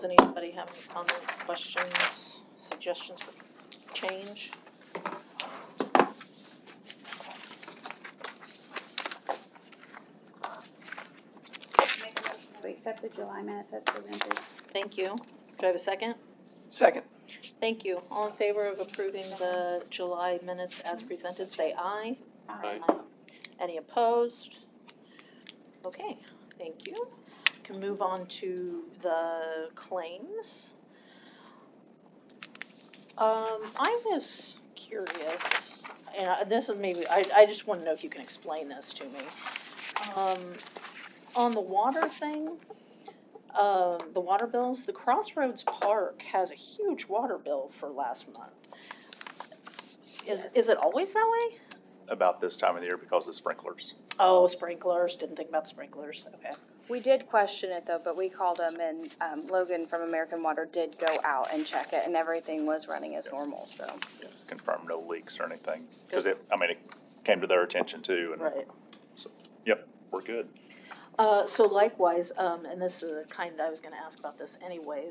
anybody have any comments, questions, suggestions for change? Make a motion to accept the July minutes as presented. Thank you. Do I have a second? Second. Thank you. All in favor of approving the July minutes as presented, say aye. Aye. Any opposed? Okay, thank you. Can move on to the claims. I was curious, and this is maybe, I just want to know if you can explain this to me. On the water thing, the water bills, the Crossroads Park has a huge water bill for last month. Is it always that way? About this time of the year because of sprinklers. Oh, sprinklers, didn't think about the sprinklers, okay. We did question it though, but we called them and Logan from American Water did go out and check it and everything was running as normal, so. Yeah, confirm no leaks or anything. Because it came to their attention too. And Right. So, yep, we're good. So likewise, and this is kind of, I was gonna ask about this anyway,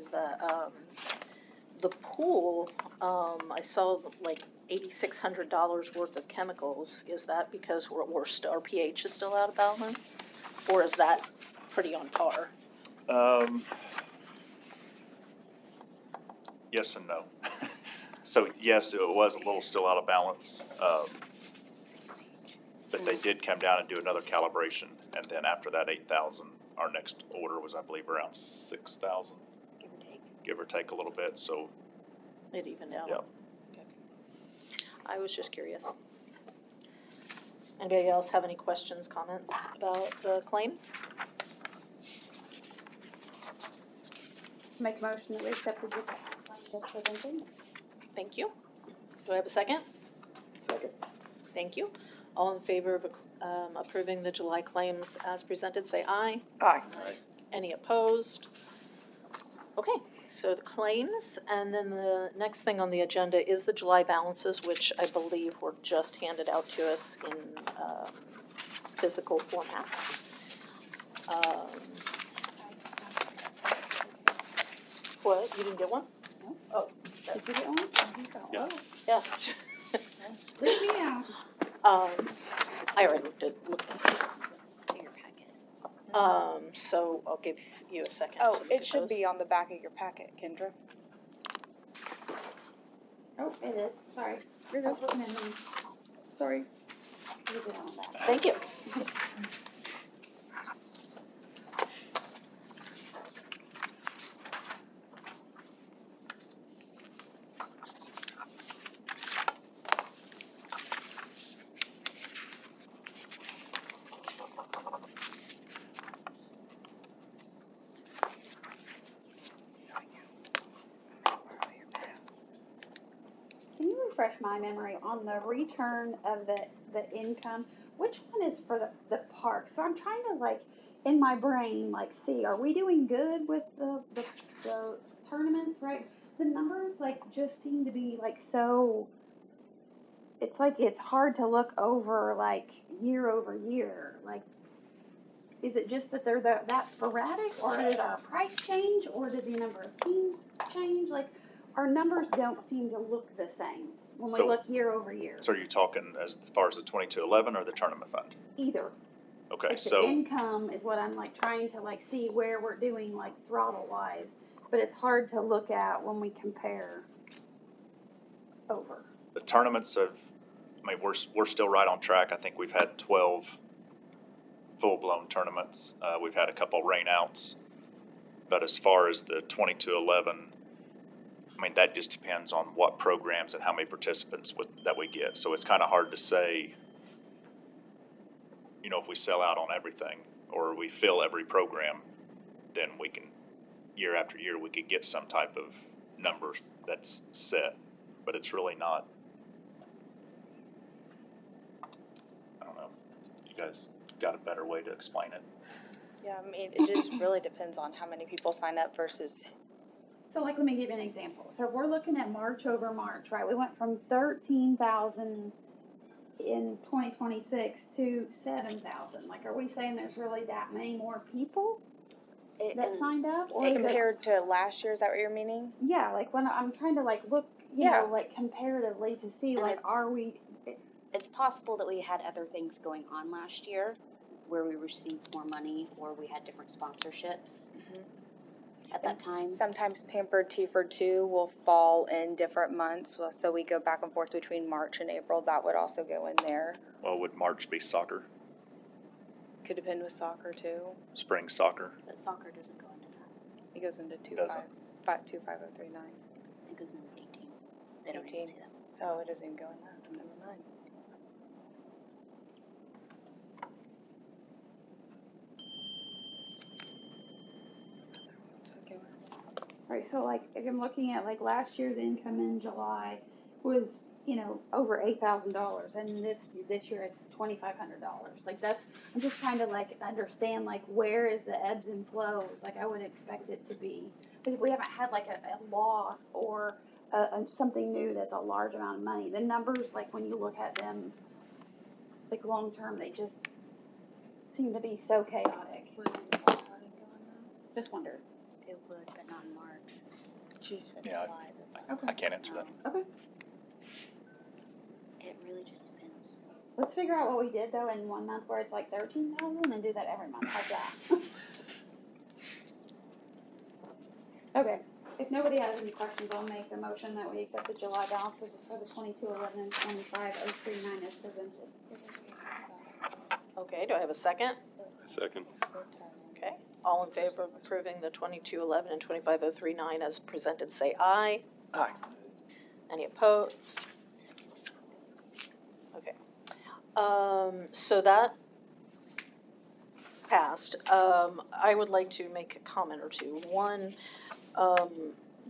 the pool, I saw like $8,600 worth of chemicals. Is that because our pH is still out of balance? Or is that pretty on par? Yes and no. So yes, it was a little still out of balance. But they did come down and do another calibration. And then after that 8,000, our next order was, I believe, around 6,000. Give or take a little bit. So It evened out? Yep. Okay. I was just curious. Anybody else have any questions, comments about the claims? Make a motion that we accept the July minutes as presented. Thank you. Do I have a second? Second. Thank you. All in favor of approving the July claims as presented, say aye. Aye. Any opposed? Okay, so the claims, and then the next thing on the agenda is the July balances, which I believe were just handed out to us in physical format. What, you didn't get one? No. Oh. Did you get one? He's got Yeah. one. Yeah. Leave me out. I already looked at your packet. So I'll give you a second. to Oh, look it at should those. be on the back of your packet, Kendra. Oh, it is. Sorry. You're I was looking at them. Sorry. Leave it on that. Thank you. Can you refresh my memory on the return of the income? Which one is for the park? So I'm trying to in my brain see, are we doing good with the tournaments, right? The numbers just seem to be so, it's hard to look over year over year. Is it just that they're that sporadic, or did our price change, or did the number of teams change? Our numbers don't seem to look the same when we So- look year over year. So are you talking as far as the 2211 or the tournament fund? Either. Okay, The so income is what I'm trying to see where we're doing throttle wise, but it's hard to look at when we compare over. the tournaments we're still right on track. I think we've had 12 full-blown tournaments. We've had a couple rainouts. But as far as the 2211, that just depends on what programs and how many participants that we get. So it's kind of hard to say, if we sell out on everything or we fill every program, then we can, year after year, we could get some type of number that's set. But it's really not, I don't know, you guys got a better way to explain it. Yeah, it just really depends on how many people sign up versus. So let me give you an example. So if we're looking at March over March, right? We went from 13,000 in 2026 to 7,000. Are we saying there's really that many more people? that And signed up? Or is it, Compared to last year, is that what you're meaning? yeah, like when I'm trying to like look, you Yeah. know, like comparatively to see And like, it's- are we, it's possible that we had other things going on last year where we received more money or we had different sponsorships at that time. Sometimes Pampered Tea for Two will fall in different months, so we go back and forth between March and April. That would also go in there. Well, would March be soccer, Could depend with soccer too. spring soccer? But soccer doesn't go into that. It goes into Doesn't. 25039. It goes into 18. They don't even 18. see that. Oh, it doesn't even go in that. Never mind. right, so like, if I'm looking at like last year's income in July was, you know, over $8,000, and this year it's $2,500. Like that's, I'm just trying to like understand like where is the ebbs and flows. Like I would expect it to be, because we haven't had like a loss or something new that's a large amount of money. The numbers, like when you look at them, like long term, they just seem to be so chaotic. Just wondered. It would, but not in March. She said Yeah, July, this last Okay. I can't answer that. Okay. It really just depends. Let's figure out what we did though in 1 month where it's like 13,000 and do that every month. How's that? Okay. If nobody has any questions, I'll make the motion that we accept the July balances for the 2211 and 25039 as presented. Okay, do I have a second? Second. Okay, all in favor of approving the 2211 and 25039 as presented, say aye. Aye. Any opposed? Okay. So that passed. I would like to make a comment or two. One,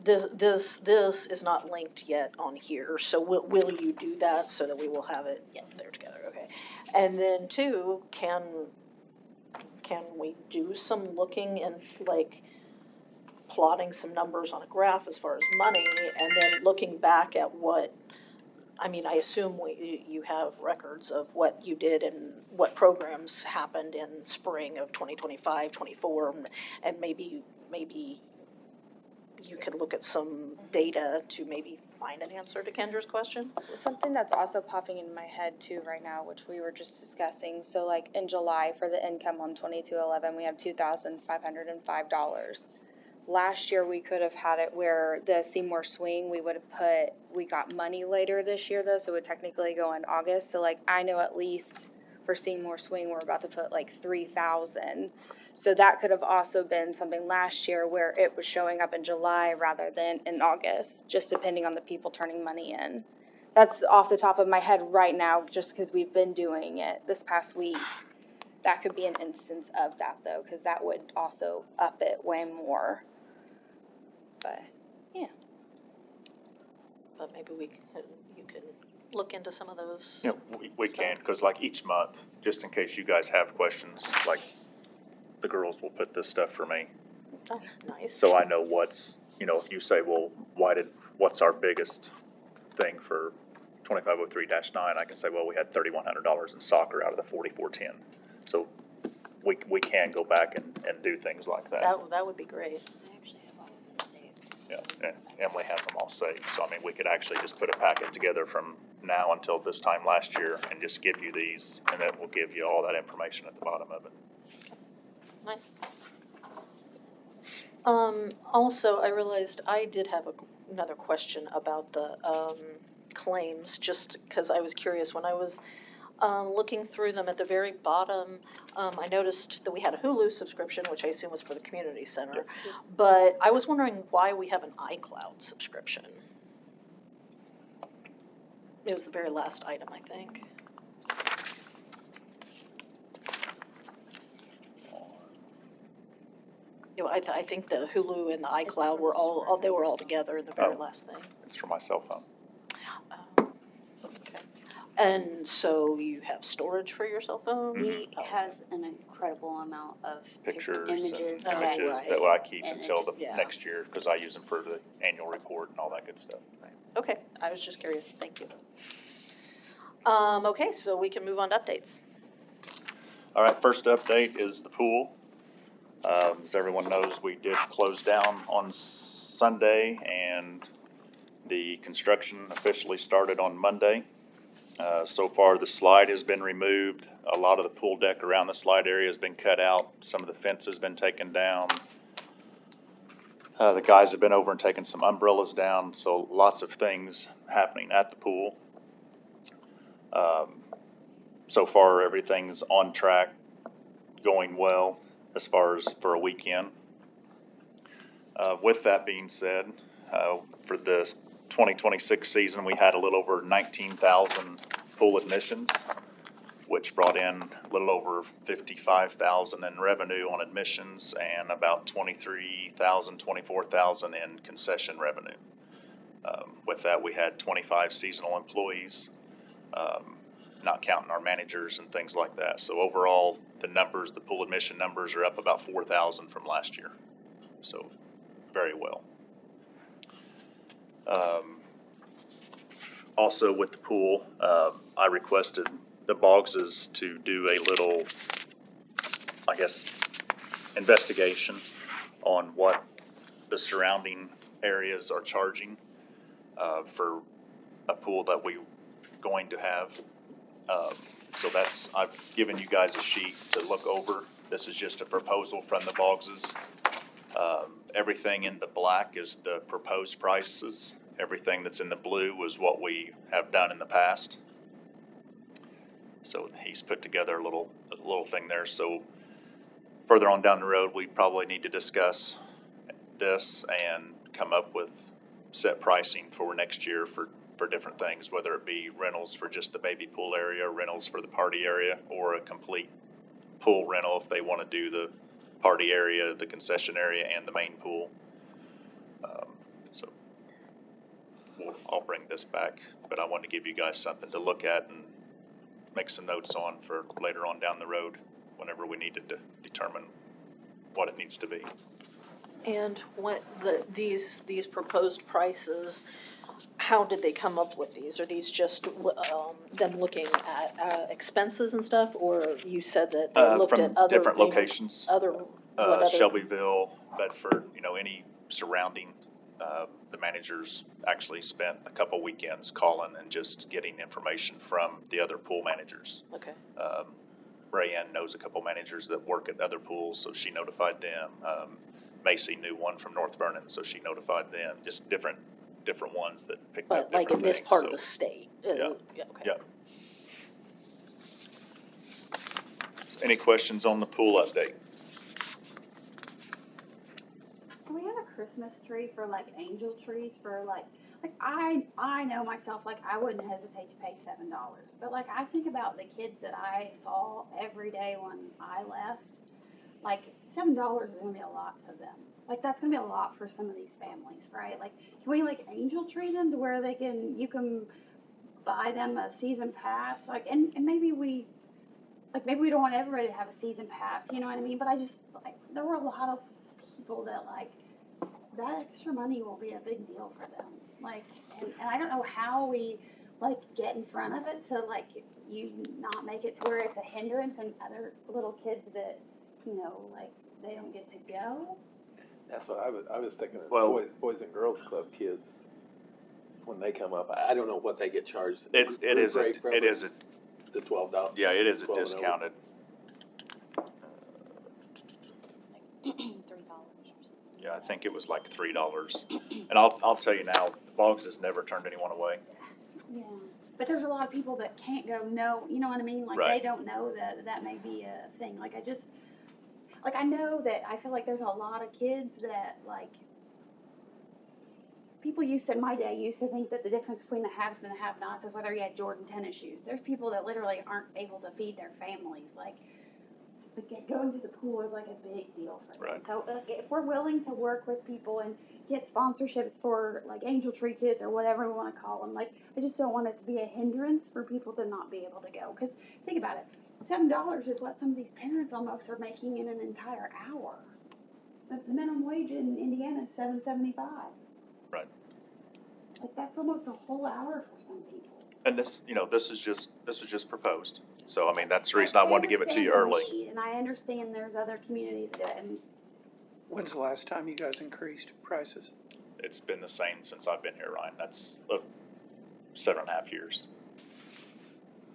this is not linked yet on here, so will you do that so that we will have it Yes. there together? Okay. And then two, can we do some looking and like plotting some numbers on a graph as far as money, and then looking back at what, I mean, I assume you have records of what you did and what programs happened in spring of 2025, 24, and maybe you could look at some data to maybe find an answer to Kendra's question. Something that's also popping in my head too right now, which we were just discussing. So like in July for the income on 2211, we have $2,505. Last year we could have had it where the Seymour Swing, we got money later this year though, so it would technically go in August. So like I know at least for Seymour Swing, we're about to put like 3,000. So that could have also been something last year where it was showing up in July rather than in August, just depending on the people turning money in. That's off the top of my head right now, just because we've been doing it this past week. That could be an instance of that though, because that would also up it way more. But But maybe you could look into some of those. Yeah, we can, because like each month, just in case you guys have questions, like the girls will put this stuff for me. Oh, nice. So I know what's, if you say, well, what's our biggest thing for 2503-9, I can say, well, we had $3,100 in soccer out of the 4410. So we can go back and do things like that. That would be great. I actually have all of them saved. Yeah, and Emily has them all saved. So I mean, we could actually just put a packet together from now until this time last year and just give you these, and that will give you all that information at the bottom of it. Nice. Also, I realized I did have another question about the claims, just because I was curious. When I was looking through them at the very bottom, I noticed that we had a Hulu subscription, which I assume was for the community center. But I was wondering why we have an iCloud subscription. It was the very last item, I think. I think the Hulu and the iCloud were all together in the very last thing. It's for my cell phone. Okay. And so you have storage for your cell phone? He has an incredible amount of Pictures images. and Oh, images right. that I keep And until the Yeah. next year, because I use them for the annual report and all that good stuff. Okay, I was just curious. Thank you. Okay, so we can move on to updates. All right, first update is the pool. As everyone knows, we did close down on Sunday, and the construction officially started on Monday. So far, the slide has been removed. A lot of the pool deck around the slide area has been cut out. Some of the fence has been taken down. The guys have been over and taken some umbrellas down, so lots of things happening at the pool. So far, everything's on track, going well as far as for a weekend. With that being said, for the 2026 season, we had a little over 19,000 pool admissions, which brought in a little over 55,000 in revenue on admissions and about 23,000, 24,000 in concession revenue. With that, we had 25 seasonal employees, not counting our managers and things like that. So overall, the numbers, the pool admission numbers are up about 4,000 from last year. So very well. Also with the pool, I requested the Boggses to do a little, I guess, investigation on what the surrounding areas are charging for a pool that we're going to have. So I've given you guys a sheet to look over. This is just a proposal from the Boggses. Everything in the black is the proposed prices. Everything that's in the blue was what we have done in the past. So he's put together a little thing there. So further on down the road, we probably need to discuss this and come up with set pricing for next year for different things, whether it be rentals for just the baby pool area, rentals for the party area, or a complete pool rental if they want to do the party area, the concession area, and the main pool. So I'll bring this back, but I wanted to give you guys something to look at and make some notes on for later on down the road whenever we needed to determine what it needs to be. And what these proposed prices, how did they come up with these? Are these just them looking at expenses and stuff, or you said that they looked From at other different locations, Shelbyville, Bedford, any surrounding. The managers actually spent a couple weekends calling and just getting information from the other pool managers. Okay. Rayanne knows a couple managers that work at other pools, so she notified them. Macy knew one from North Vernon, so she notified them. Just different ones that picked up But like in different this things, part so. of the state? Yeah. Okay. Yeah. Any questions on the pool update? Can we have a Christmas tree for like angel trees for like I know myself, like I wouldn't hesitate to pay $7, but like I think about the kids that I saw every day when I left, like $7 is gonna be a lot to them. Like that's gonna be a lot for some of these families, right? Like can we like angel tree them to where you can buy them a season pass, like and maybe we don't want everybody to have a season pass, you know what I mean? But I just like there were a lot of people that like that extra money will be a big deal for them. Like, and I don't know how we like get in front of it to like you not make it to where it's a hindrance and other little kids that like they don't get to go. That's what I was thinking of. Well, Boys and Girls Club kids when they come up. I don't know what they get charged. It is a the $12. yeah, it is a $12 discounted. $3. Yeah, I think it was like $3. And I'll tell you now, Boggs has never turned anyone away. Yeah. But there's a lot of people that can't go, no, you know what I mean? Like, Right. they don't know that may be a thing. Like, I know that I feel like there's a lot of kids that, like, people in my day used to think that the difference between the haves and the have-nots is whether you had Jordan tennis shoes. There's people that literally aren't able to feed their families. Like going to the pool is like a big deal for them. Right. So if we're willing to work with people and get sponsorships for like Angel Tree Kids or whatever we want to call them, like I just don't want it to be a hindrance for people to not be able to go. Because think about it, $7 is what some of these parents almost are making in an entire hour. The minimum wage in Indiana is $7.75. Right. Like that's almost a whole hour for some people. And this was just proposed. So I mean, that's the reason I wanted to give it to you early. And I understand there's other communities that do it, and When's the last time you guys increased prices? It's been the same since I've been here, Ryan. That's 7.5 years.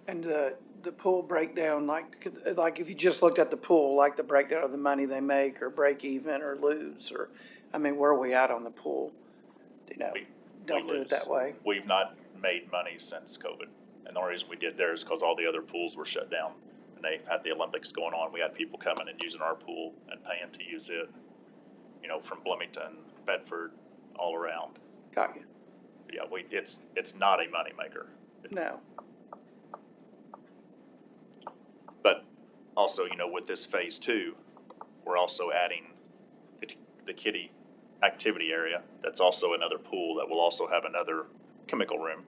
And the pool breakdown, like if you just looked at the pool, like the breakdown of the money they make or break even or lose, or, I mean, where are we at on the pool? You know, We don't do lose. it that way. We've not made money since COVID. And the only reason we did there is because all the other pools were shut down. And they had the Olympics going on. We had people coming and using our pool and paying to use it, you know, from Bloomington, Bedford, all around. Got you. But yeah, it's not a moneymaker. No. But also, you know, with this phase 2, we're also adding the kiddie activity area. That's also another pool that will also have another chemical room,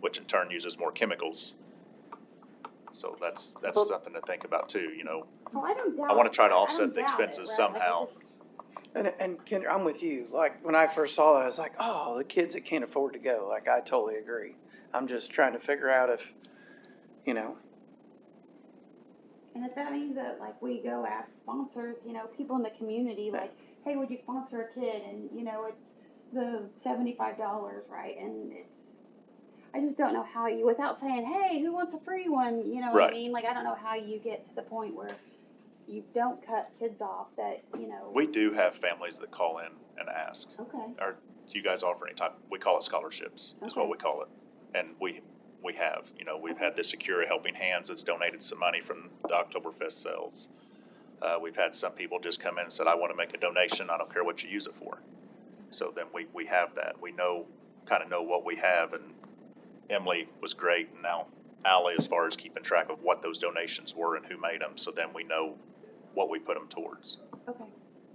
which in turn uses more chemicals. So that's something to think about too, you know. Oh, I don't doubt. I want to try to I offset don't the doubt it, expenses right? Like, I somehow. just- And Kendra, I'm with you. Like, when I first saw that, I was like, oh, the kids that can't afford to go. Like, I totally agree. I'm just trying to figure out if, you know, And if that means that, like, we go ask sponsors, you know, people in the community, like, hey, would you sponsor a kid? And, you know, it's the $75, right? And I just don't know how you, without saying, hey, who wants a free one? You know what I Right. mean? Like, I don't know how you get to the point where you don't cut kids off that, you know. We do have families that call in and ask, Okay. or do you guys offer any type, we call it scholarships, is what Okay. we call it. And we have, you know, we've had the Secure Helping Hands that's donated some money from the Oktoberfest sales. We've had some people just come in and said, I want to make a donation, I don't care what you use it for. So then we have that. We kind of know what we have, and Emily was great, and now Allie as far as keeping track of what those donations were and who made them, so then we know what we put them towards. Okay.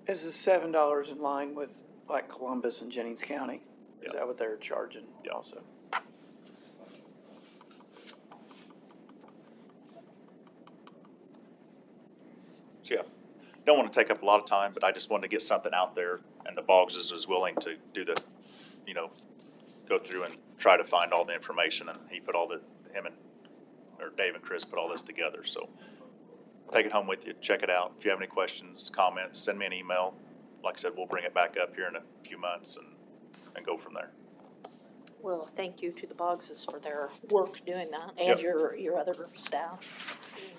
is the $7 in line with like Columbus and Jennings County? Is Yeah. that what they're charging Yeah. also? So yeah, don't want to take up a lot of time, but I just wanted to get something out there, and the Boggs is willing to do the, you know, go through and try to find all the information, and Dave and Chris put all this together, so take it home with you, check it out. If you have any questions, comments, send me an email. Like I said, we'll bring it back up here in a few months and go from there. Well, thank you to the Boggses for their work doing that, and Yep. your other staff doing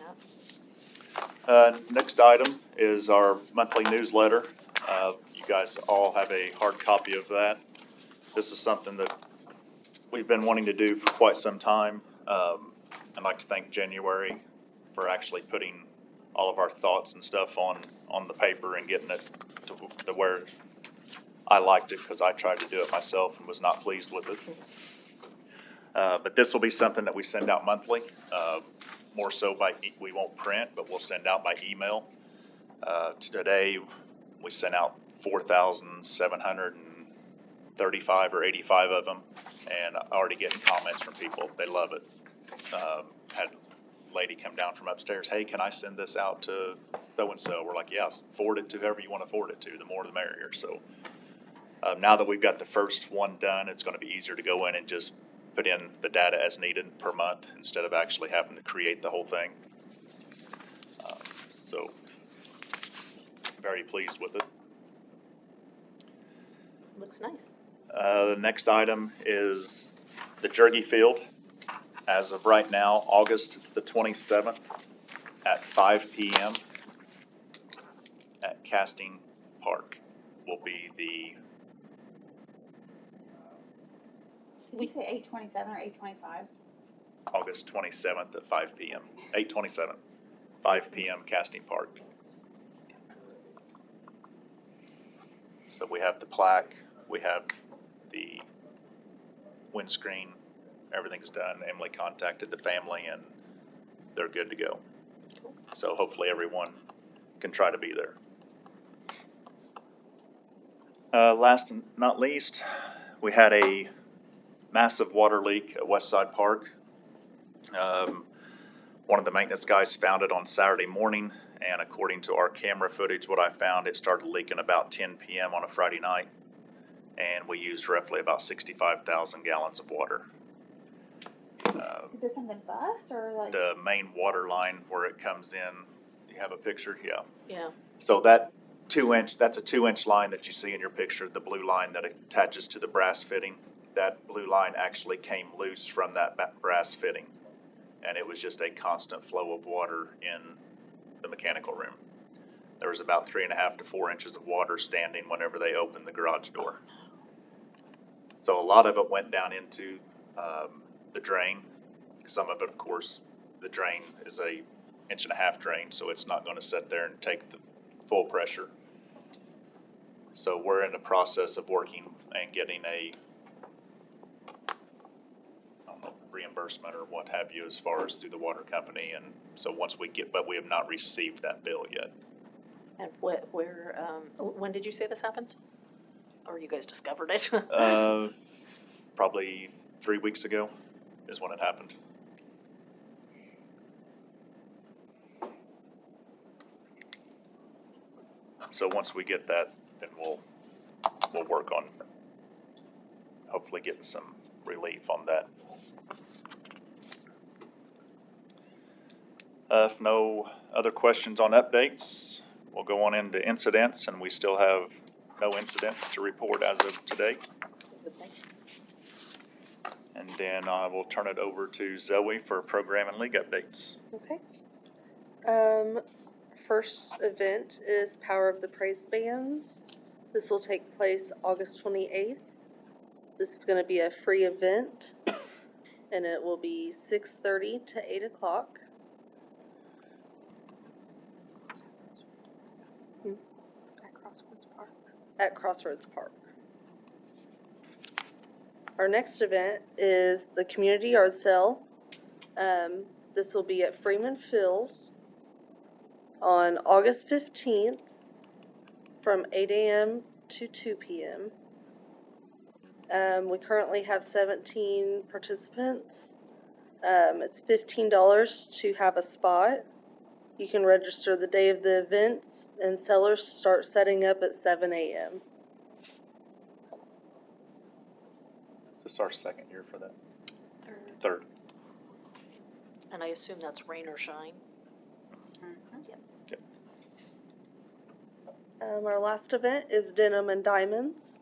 that. Next item is our monthly newsletter. You guys all have a hard copy of that. This is something that we've been wanting to do for quite some time. I'd like to thank January for actually putting all of our thoughts and stuff on the paper and getting it to where I liked it, because I tried to do it myself and was not pleased with it. But this will be something that we send out monthly. More so we won't print, but we'll send out by email. Today, we sent out 4,735 or 85 of them, and already getting comments from people. They love it. Had a lady come down from upstairs, hey, can I send this out to so-and-so? We're like, yes, forward it to whoever you want to forward it to, the more the merrier. So now that we've got the first one done, it's going to be easier to go in and just put in the data as needed per month instead of actually having to create the whole thing. So very pleased with it. Looks nice. The next item is the Jergy Field. As of right now, August the 27th at 5 p.m. at Casting Park will be the, Did you say 827 or 825? August 27th at 5 p.m. 8/27, 5 p.m. Casting Park. So we have the plaque, we have the windscreen, everything's done. Emily contacted the family and they're good to go. So hopefully everyone can try to be there. Last and not least, we had a massive water leak at Westside Park. One of the maintenance guys found it on Saturday morning, and according to our camera footage, what I found, it started leaking about 10 p.m. on a Friday night, and we used roughly about 65,000 gallons of water. Did something bust or like? The main water line where it comes in, you have a picture? Yeah. Yeah. So that that's a 2-inch line that you see in your picture, the blue line that attaches to the brass fitting. That blue line actually came loose from that brass fitting, and it was just a constant flow of water in the mechanical room. There was about 3.5 to 4 inches of water standing whenever they opened the garage door. So a lot of it went down into the drain. Some of it, of course, the drain is a 1.5-inch drain, so it's not going to sit there and take the full pressure. So we're in the process of working and getting a, I don't know, reimbursement or what have you as far as through the water company. And so once we get, but we have not received that bill yet. And when did you say this happened? Or you guys discovered it? Probably 3 weeks ago is when it happened. So once we get that, then we'll work on hopefully getting some relief on that. If no other questions on updates, we'll go on into incidents, and we still have no incidents to report as of today. And then I will turn it over to Zoe for program and league updates. Okay. First event is Power of the Praise Bands. This will take place August 28th. This is going to be a free event, and it will be 6:30 to 8 o'clock. At Crossroads Park. Our next event is the Community Yard Sale. This will be at Freeman Field on August 15th from 8 a.m. to 2 p.m. We currently have 17 participants. It's $15 to have a spot. You can register the day of the events, and sellers start setting up at 7 a.m. Is this our second year for that? Third. And I assume that's rain or shine. Yep. Our last event is Denim and Diamonds.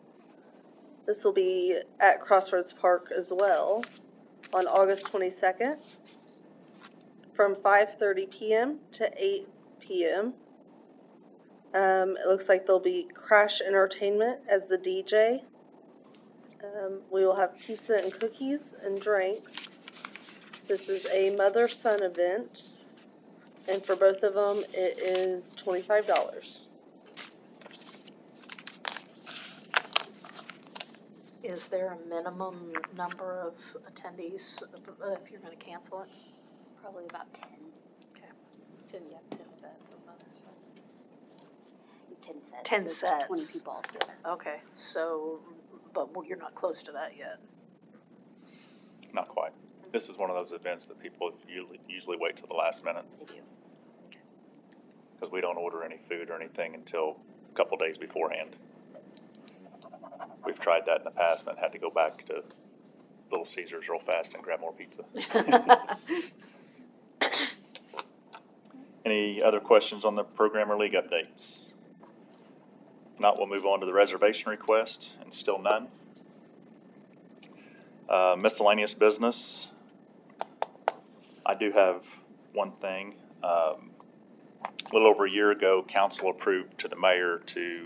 This will be at Crossroads Park as well on August 22nd from 5:30 p.m. to 8 p.m. It looks like there'll be Crash Entertainment as the DJ. We will have pizza and cookies and drinks. This is a mother-son event, and for both of them, it is $25. Is there a minimum number of attendees if you're going to cancel it? Probably about 10. 10 sets of others. 10 sets. 10 so it's sets. 20 people altogether. Okay, so, but you're not close to that yet. Not quite. This is one of those events that people usually wait till the last minute, They do. because we don't order any food or anything until a couple days beforehand. We've tried that in the past and had to go back to Little Caesars real fast and grab more pizza. Any other questions on the program or league updates? If not, we'll move on to the reservation request, and still none. Miscellaneous business. I do have one thing. A little over a year ago, council approved to the mayor to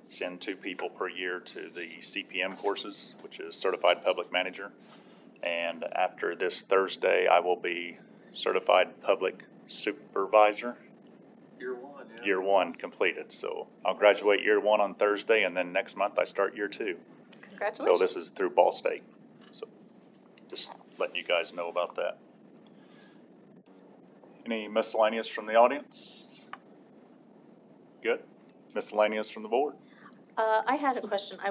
send 2 people per year to the CPM courses, which is Certified Public Manager. And after this Thursday, I will be Certified Public Supervisor. Year one, yeah. Year 1 completed. So I'll graduate year 1 on Thursday, and then next month I start year 2. Congratulations. So this is through Ball State. So just letting you guys know about that. Any miscellaneous from the audience? Good. Miscellaneous from the board? I had a question. I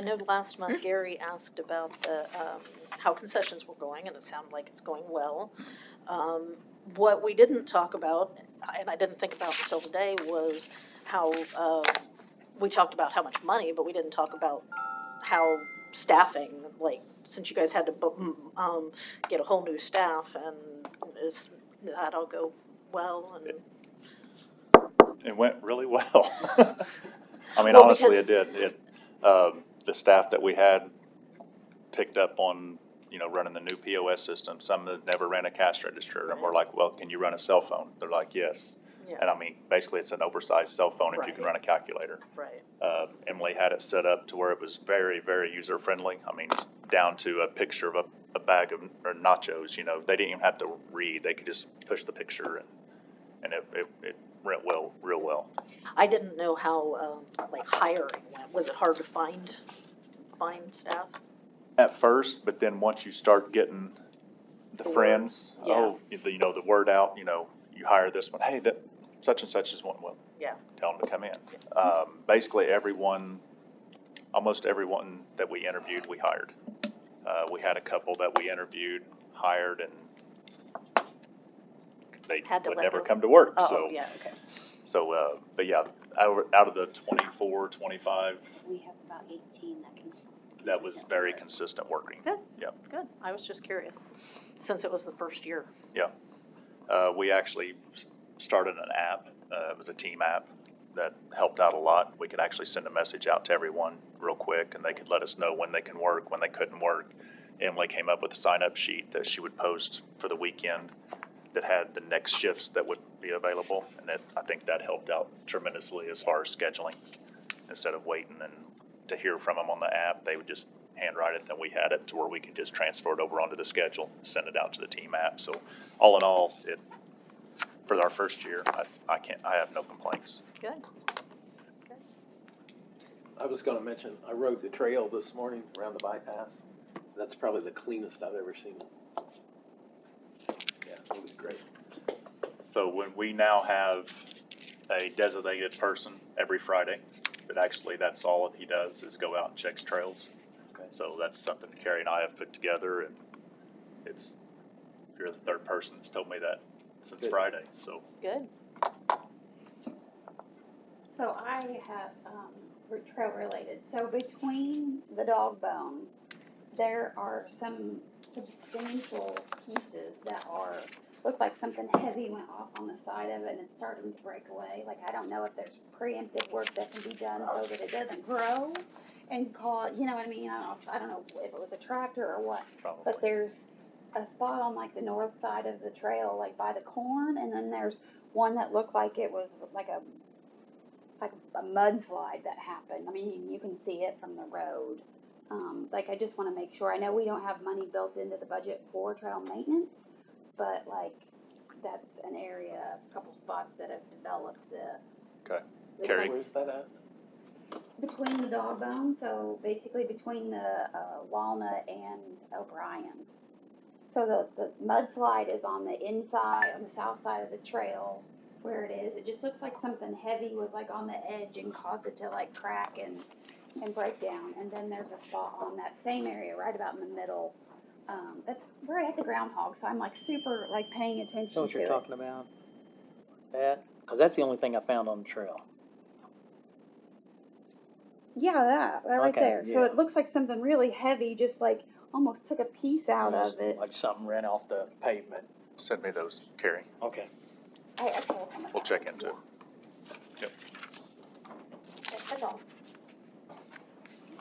know last month Gary asked about how concessions were going, and it sounded like it's going well. What we didn't talk about, and I didn't think about until today, was how we talked about how much money, but we didn't talk about how staffing, like, since you guys had to get a whole new staff, and that'll go well. And It went really well. I mean, Well, honestly, because- it did. The staff that we had picked up on, running the new POS system. Some that never ran a cash register, and we're like, well, can you run a cell phone? They're like, yes. Yeah. And I mean, basically, it's an oversized cell phone if you Right. can run a calculator. Right. Emily had it set up to where it was very, very user friendly. I mean, down to a picture of a bag of or nachos. They didn't even have to read; they could just push the picture, and it went real well. I didn't know how, like hiring went. Was it hard to find staff? At first, but then once you start getting the friends, Yeah. the word out, you hire this one. Hey, that such and such is one. Well, Yeah. tell them to come in. Basically, almost everyone that we interviewed, we hired. We had a couple that we interviewed, hired, and they Had to would let never go. come to work. Oh, So, yeah, okay. but yeah, out of the 24, 25, We have about 18 that can. that was very consistent working. Good. Yep. Good. I was just curious, since it was the first year. We actually started an app. It was a team app that helped out a lot. We could actually send a message out to everyone real quick, and they could let us know when they can work, when they couldn't work. Emily came up with a sign-up sheet that she would post for the weekend that had the next shifts that would be available, and I think that helped out tremendously as far as scheduling. Instead of waiting and to hear from them on the app, they would just handwrite it, and we had it to where we could just transfer it over onto the schedule, send it out to the team app. So all in all, for our first year, I have no complaints. Good. I was gonna mention, I rode the trail this morning around the bypass. That's probably the cleanest I've ever seen it. Yeah, it was great. So when we now have a designated person every Friday, but actually that's all he does is go out and checks trails. Okay. So that's something Carrie and I have put together, and you're the third person that's told me that since Good. Friday, so. Good. So I have, trail related, so between the dog bone, there are some substantial pieces that look like something heavy went off on the side of it and it's starting to break away. Like, I don't know if there's preemptive work that can be done so that it doesn't grow and you know what I mean? I don't know if it was a tractor or what, Probably. but there's a spot on like the north side of the trail, like by the corn, and then there's one that looked like it was like a mudslide that happened. I mean, you can see it from the road. Like, I just want to make sure. I know we don't have money built into the budget for trail maintenance, but like, that's an area, a couple spots that have developed Okay. it's Carrie? Where's that at? between the dog bone, so basically between the Walnut and O'Brien. So the mudslide is on the inside, on the south side of the trail where it is. It just looks like something heavy was like on the edge and caused it to like crack and break down. And then there's a spot on that same area right about in the middle. That's right at the groundhog, so I'm like super like paying attention Is that what to you're it. talking about? That? Because that's the only thing I found on the trail. Yeah, that right Okay, there. So yeah. it looks like something really heavy, just like almost took a piece out of it. Like something ran off the pavement. Send me those, Carrie. Okay. I told him. We'll check into it. Yep. That's all.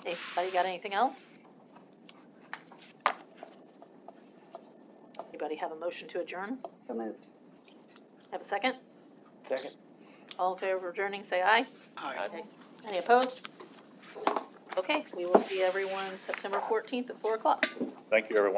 Anybody got anything else? Anybody have a motion to adjourn? So moved. Have a second? Second. All in favor of adjourning, say aye. Aye. Okay. Any opposed? Okay, we will see everyone September 14th at 4 o'clock. Thank you, everyone.